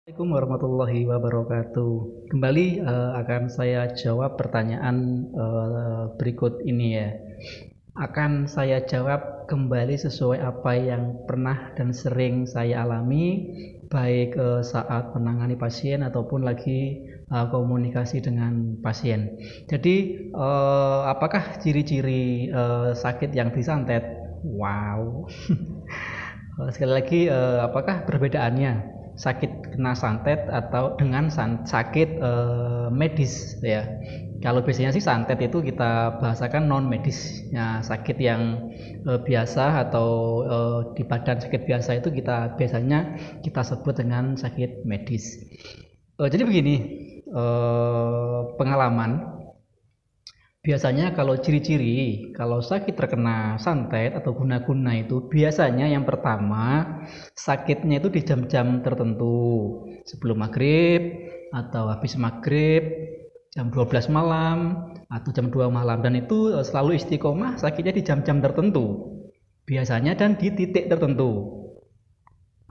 Assalamualaikum warahmatullahi wabarakatuh. Kembali akan saya jawab pertanyaan berikut ini ya. Akan saya jawab kembali sesuai apa yang pernah dan sering saya alami, baik saat menangani pasien ataupun lagi komunikasi dengan pasien. Jadi, apakah ciri-ciri sakit yang disantet? Wow. Sekali lagi, apakah perbedaannya sakit kena santet atau dengan sakit medis ya? Kalau biasanya sih santet itu kita bahasakan non medis, ya, sakit yang biasa atau di badan sakit biasa itu kita biasanya kita sebut dengan sakit medis. Jadi begini, pengalaman. Biasanya kalau ciri-ciri, kalau sakit terkena santet atau guna-guna itu biasanya yang pertama sakitnya itu di jam-jam tertentu sebelum maghrib atau habis maghrib, jam 12 malam atau jam 2 malam, dan itu selalu istiqomah sakitnya di jam-jam tertentu biasanya dan di titik tertentu.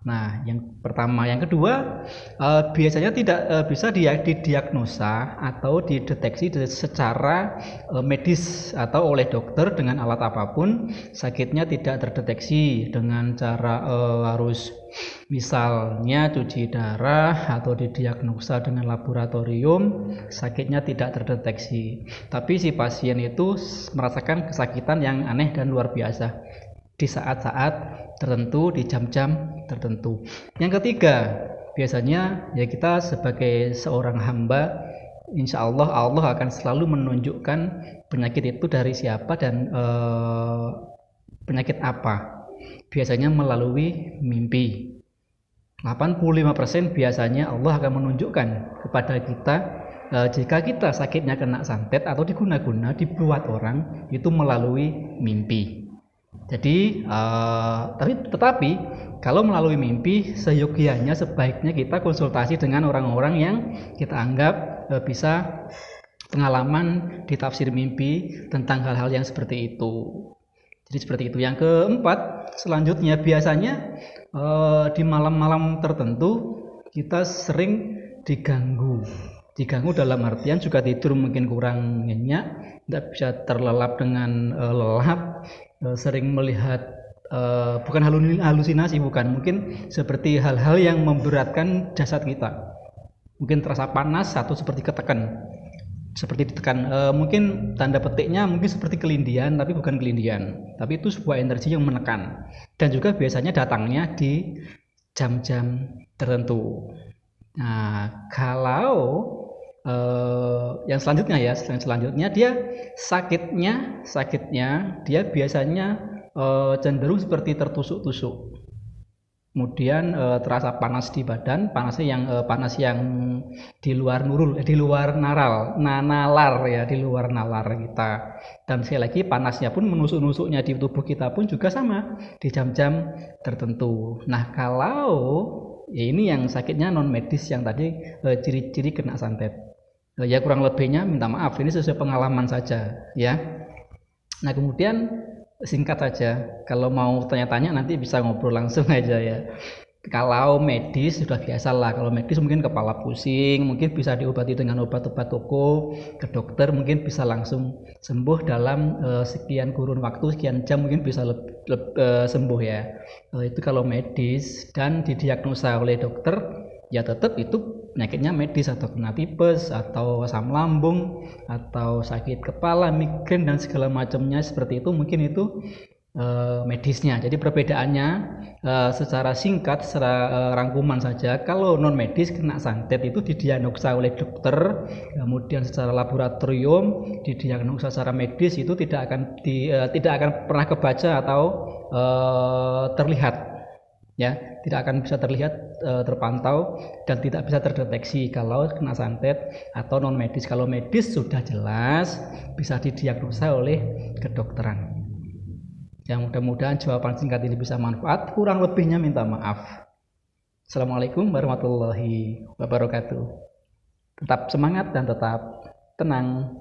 Nah, yang pertama, yang kedua, biasanya tidak bisa didiagnosa atau dideteksi secara medis atau oleh dokter dengan alat apapun. Sakitnya tidak terdeteksi dengan cara harus misalnya cuci darah atau didiagnosa dengan laboratorium, sakitnya tidak terdeteksi. Tapi si pasien itu merasakan kesakitan yang aneh dan luar biasa di saat-saat tertentu, di jam-jam tertentu. Yang ketiga, biasanya ya kita sebagai seorang hamba, insya Allah Allah akan selalu menunjukkan penyakit itu dari siapa dan penyakit apa. Biasanya melalui mimpi. 85% biasanya Allah akan menunjukkan kepada kita jika kita sakitnya kena santet atau diguna-guna dibuat orang itu melalui mimpi. Jadi, tetapi kalau melalui mimpi, seyogianya sebaiknya kita konsultasi dengan orang-orang yang kita anggap bisa pengalaman di tafsir mimpi tentang hal-hal yang seperti itu. Jadi seperti itu. Yang keempat, selanjutnya biasanya di malam-malam tertentu kita sering diganggu. Diganggu dalam artian juga tidur mungkin kurang nyenyak, tidak bisa terlelap dengan lelap, sering melihat bukan halusinasi, bukan, mungkin seperti hal-hal yang memberatkan jasad kita, mungkin terasa panas atau seperti ditekan, mungkin tanda petiknya mungkin seperti kelindian, tapi bukan kelindian, tapi itu sebuah energi yang menekan, dan juga biasanya datangnya di jam-jam tertentu. Nah, kalau yang selanjutnya dia sakitnya dia biasanya cenderung seperti tertusuk-tusuk, kemudian terasa panas di badan, panas yang di luar nalar kita, dan sekali lagi panasnya pun menusuk-nusuknya di tubuh kita pun juga sama di jam-jam tertentu. Nah, kalau ya ini yang sakitnya non medis yang tadi ciri-ciri kena santet. Ya kurang lebihnya minta maaf, ini sesuai pengalaman saja ya. Nah, kemudian singkat saja, kalau mau tanya-tanya nanti bisa ngobrol langsung aja ya. Kalau medis sudah biasa lah, kalau medis mungkin kepala pusing, mungkin bisa diobati dengan obat-obat toko, ke dokter mungkin bisa langsung sembuh dalam sekian kurun waktu, sekian jam mungkin bisa sembuh ya. Itu kalau medis dan didiagnosa oleh dokter, ya tetap itu penyakitnya medis, atau kena tipes atau asam lambung atau sakit kepala, migrain dan segala macamnya seperti itu, mungkin itu medisnya. Jadi perbedaannya secara singkat, secara rangkuman saja, kalau non medis kena santet itu didiagnosa oleh dokter, kemudian secara laboratorium didiagnosa secara medis, itu tidak akan pernah kebaca atau terlihat ya, tidak akan bisa terlihat, terpantau, dan tidak bisa terdeteksi kalau kena santet atau non medis. Kalau medis sudah jelas bisa didiagnosa oleh kedokteran. Yang mudah-mudahan jawaban singkat ini bisa manfaat, kurang lebihnya minta maaf. Assalamualaikum warahmatullahi wabarakatuh. Tetap semangat dan tetap tenang.